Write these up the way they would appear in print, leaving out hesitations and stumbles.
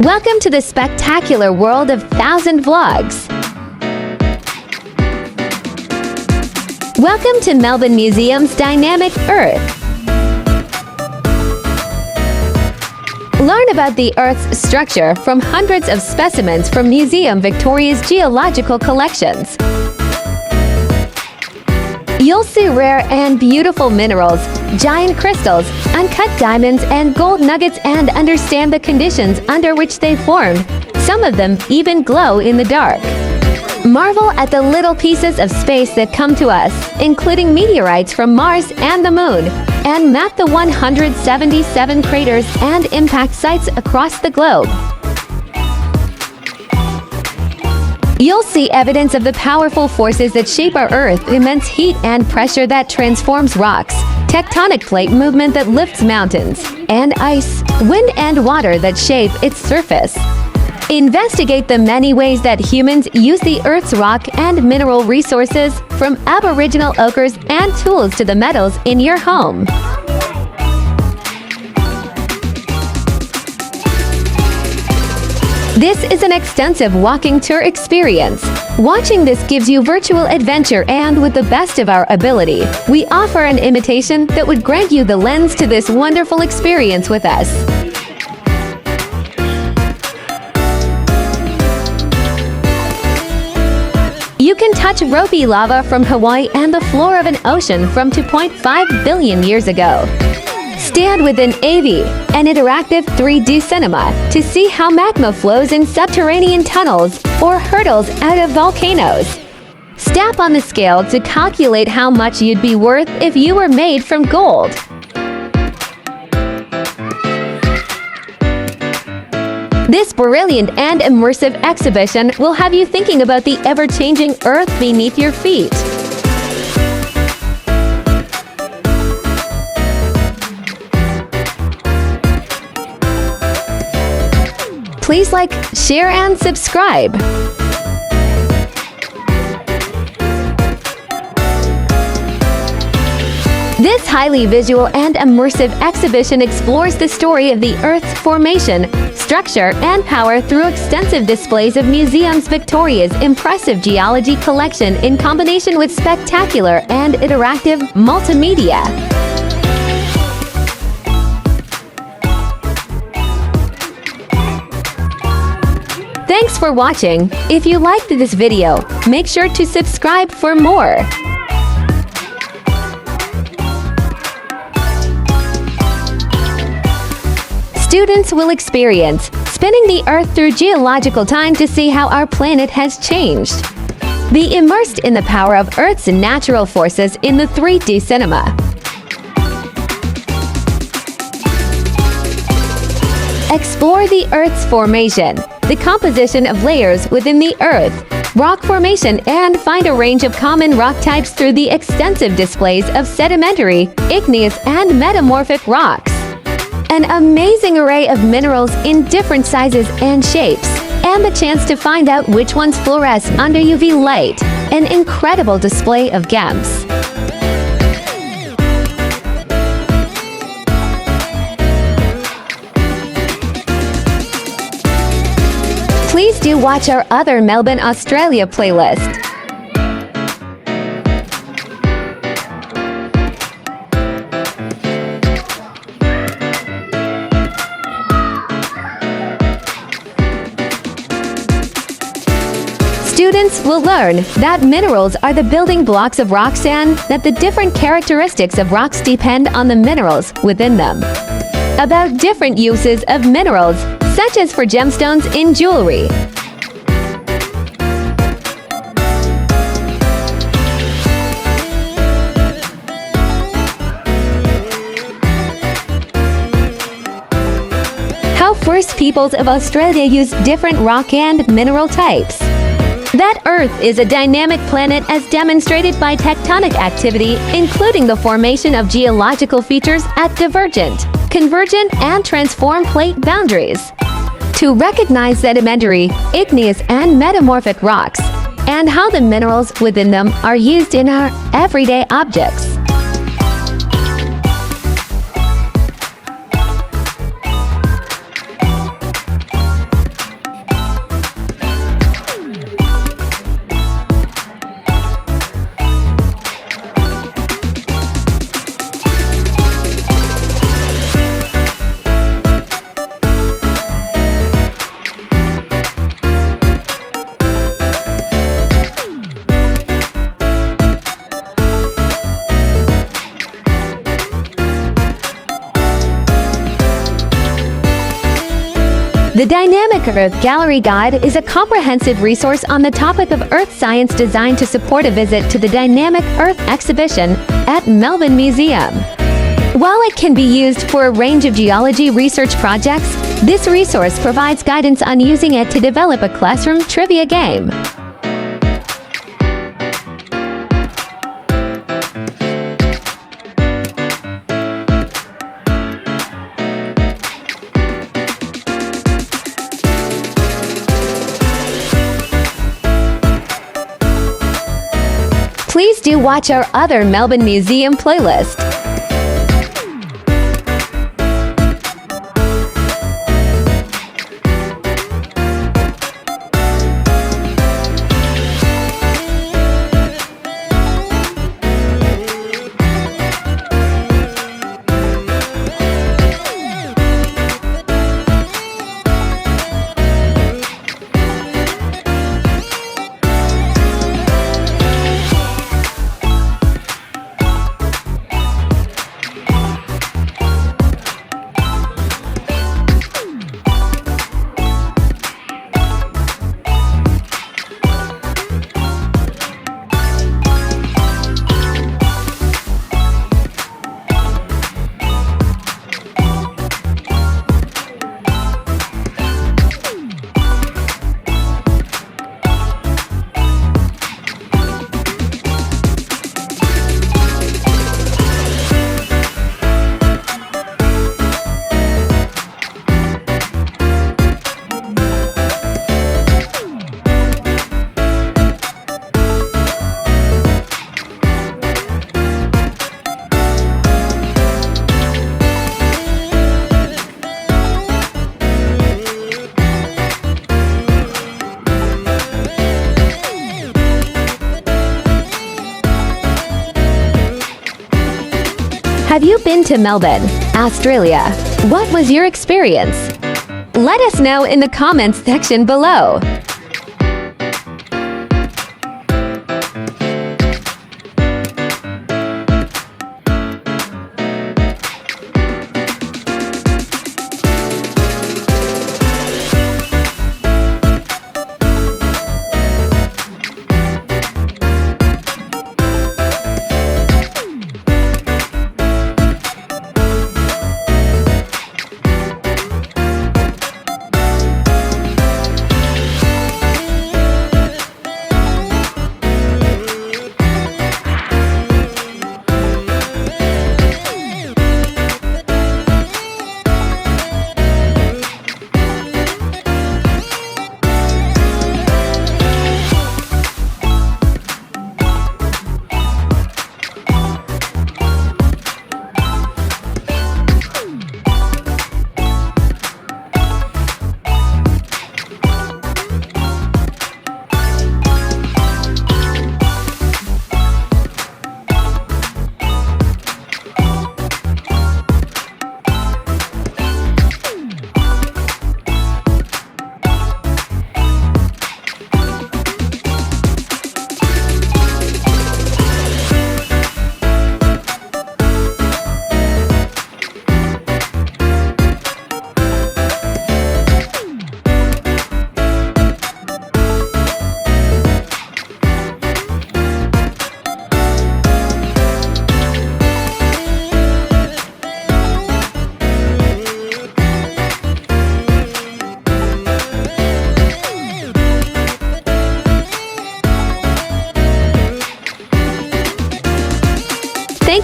Welcome to the spectacular world of 1,000 vlogs. Welcome to Melbourne Museum's dynamic Earth. Learn about the Earth's structure from hundreds of specimens from Museum Victoria's geological collections. You'll see rare and beautiful minerals, giant crystals, uncut diamonds, and gold nuggets, and understand the conditions under which they formed. Some of them even glow in the dark. Marvel at the little pieces of space that come to us, including meteorites from Mars and the Moon, and map the 177 craters and impact sites across the globe. You'll see evidence of the powerful forces that shape our Earth: immense heat and pressure that transforms rocks, tectonic plate movement that lifts mountains, and ice, wind and water that shape its surface. Investigate the many ways that humans use the Earth's rock and mineral resources, from aboriginal ochres and tools to the metals in your home. This is an extensive walking tour experience. Watching this gives you virtual adventure, and with the best of our ability, we offer an imitation that would grant you the lens to this wonderful experience with us. You can touch ropey lava from Hawaii and the floor of an ocean from 2.5 billion years ago. Stand within AV, an interactive 3D cinema, to see how magma flows in subterranean tunnels or hurtles out of volcanoes. Step on the scale to calculate how much you'd be worth if you were made from gold. This brilliant and immersive exhibition will have you thinking about the ever-changing Earth beneath your feet. Please like, share, and subscribe. This highly visual and immersive exhibition explores the story of the Earth's formation, structure, and power through extensive displays of Museum Victoria's impressive geology collection in combination with spectacular and interactive multimedia. Thanks for watching. If you liked this video, make sure to subscribe for more. Students will experience spinning the Earth through geological time to see how our planet has changed. Be immersed in the power of Earth's natural forces in the 3D cinema. Explore the Earth's formation, the composition of layers within the Earth, rock formation, and find a range of common rock types through the extensive displays of sedimentary, igneous, and metamorphic rocks. An amazing array of minerals in different sizes and shapes, and the chance to find out which ones fluoresce under UV light. An incredible display of gems. Please do watch our other Melbourne, Australia playlist. Students will learn that minerals are the building blocks of rocks, and that the different characteristics of rocks depend on the minerals within them. About different uses of minerals, such as for gemstones in jewelry. How First Peoples of Australia use different rock and mineral types. That Earth is a dynamic planet as demonstrated by tectonic activity, including the formation of geological features at divergent, convergent, and transform plate boundaries. To recognize sedimentary, igneous, and metamorphic rocks, and how the minerals within them are used in our everyday objects. The Dynamic Earth Gallery Guide is a comprehensive resource on the topic of earth science designed to support a visit to the Dynamic Earth exhibition at Melbourne Museum. While it can be used for a range of geology research projects, this resource provides guidance on using it to develop a classroom trivia game. Please do watch our other Melbourne Museum playlist. Have you been to Melbourne, Australia? What was your experience? Let us know in the comments section below.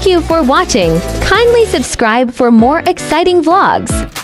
Thank you for watching. Kindly subscribe for more exciting vlogs.